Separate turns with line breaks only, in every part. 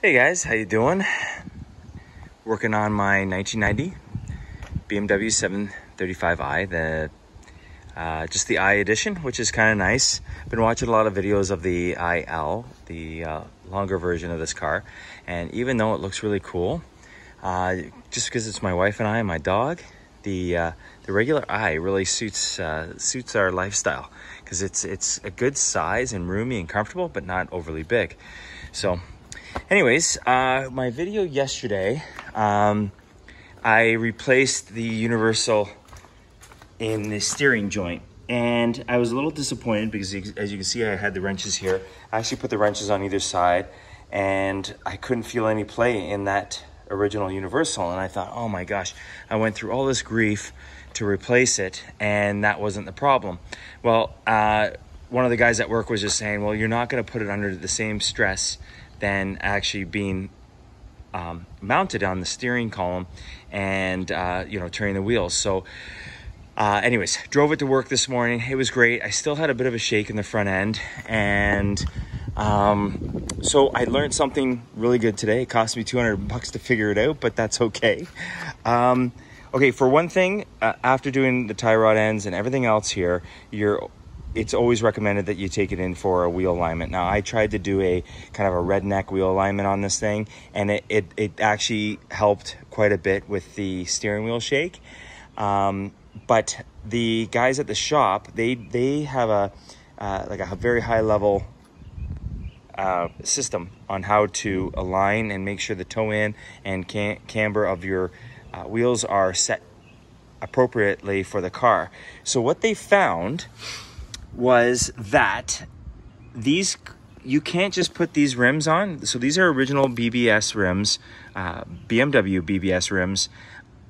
Hey guys, how you doing? Working on my 1990 BMW 735i, just the I edition, which is kind of nice. Been watching a lot of videos of the IL, the longer version of this car, and even though it looks really cool, just because it's my wife and I and my dog, the regular I really suits our lifestyle because it's a good size and roomy and comfortable, but not overly big. So anyways, my video yesterday, I replaced the universal in the steering joint, and I was a little disappointed because, as you can see, I had the wrenches here. I actually put the wrenches on either side, and I couldn't feel any play in that original universal, and I thought, oh my gosh, I went through all this grief to replace it, and that wasn't the problem. Well, one of the guys at work was just saying, well, you're not going to put it under the same stress than actually being mounted on the steering column and turning the wheels. So anyways, drove it to work this morning. It was great. I still had a bit of a shake in the front end, and so I learned something really good today. It cost me $200 to figure it out, but that's okay. Okay, for one thing, after doing the tie rod ends and everything else here, it's always recommended that you take it in for a wheel alignment. Now, I tried to do a kind of a redneck wheel alignment on this thing, and it actually helped quite a bit with the steering wheel shake. But the guys at the shop, they have a very high level system on how to align and make sure the toe in and camber of your wheels are set appropriately for the car. So what they found was that you can't just put these rims on. So these are original BBS rims, BMW BBS rims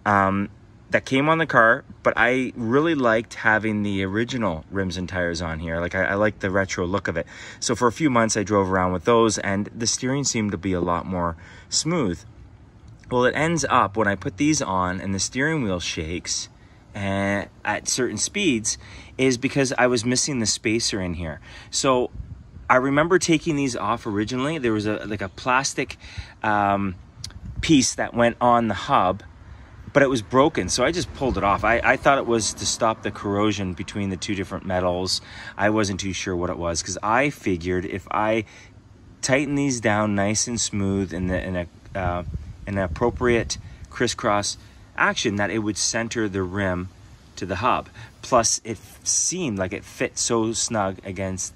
that came on the car, but I really liked having the original rims and tires on here. Like I like the retro look of it. So for a few months I drove around with those, and the steering seemed to be a lot more smooth. Well, it ends up when I put these on and the steering wheel shakes at certain speeds is because I was missing the spacer in here. So I remember taking these off originally. There was a plastic piece that went on the hub, but it was broken, so I just pulled it off. I thought it was to stop the corrosion between the two different metals. I wasn't too sure what it was, because I figured if I tighten these down nice and smooth in an appropriate crisscross action, that it would center the rim to the hub. Plus, it seemed like it fit so snug against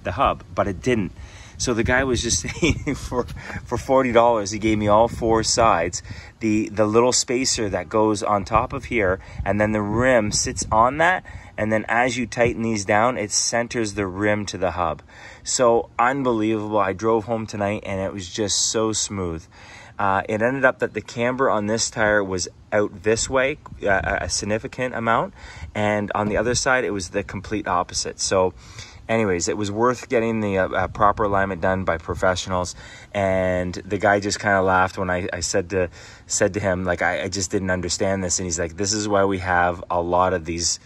the hub, but it didn't. So the guy was just saying for $40, he gave me all four sides, the little spacer that goes on top of here, and then the rim sits on that, and then as you tighten these down, it centers the rim to the hub. So unbelievable. I drove home tonight and it was just so smooth. It ended up that the camber on this tire was out this way, a significant amount, and on the other side it was the complete opposite. So anyways, it was worth getting the proper alignment done by professionals, and the guy just kind of laughed when I said to him, like, I just didn't understand this, and he's like, this is why we have a lot of these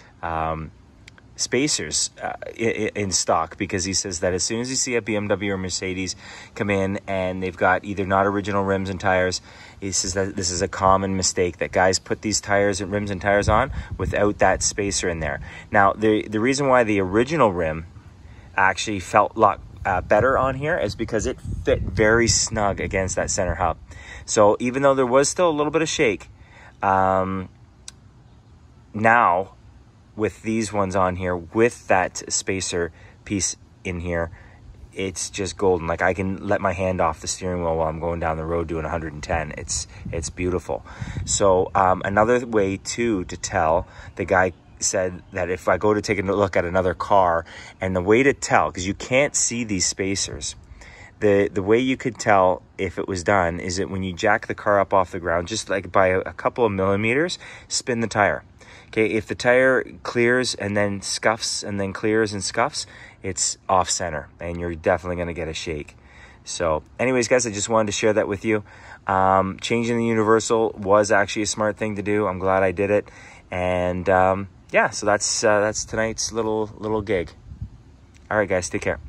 spacers in stock, because he says that as soon as you see a BMW or Mercedes come in and they've got either not original rims and tires, he says that this is a common mistake, that guys put these tires and rims and tires on without that spacer in there. Now, the reason why the original rim actually felt a lot better on here is because it fit very snug against that center hub. So even though there was still a little bit of shake, now with these ones on here, with that spacer piece in here, it's just golden. Like, I can let my hand off the steering wheel while I'm going down the road doing 110. It's beautiful. So another way too to tell, the guy said that if I go to take a look at another car, and the way to tell, because you can't see these spacers, the way you could tell if it was done is that when you jack the car up off the ground, just like by a couple of millimeters, spin the tire. Okay, if the tire clears and then scuffs and then clears and scuffs, it's off center and you're definitely going to get a shake. So anyways, guys, I just wanted to share that with you. Changing the universal was actually a smart thing to do. I'm glad I did it. And yeah, so that's tonight's little gig. All right, guys, take care.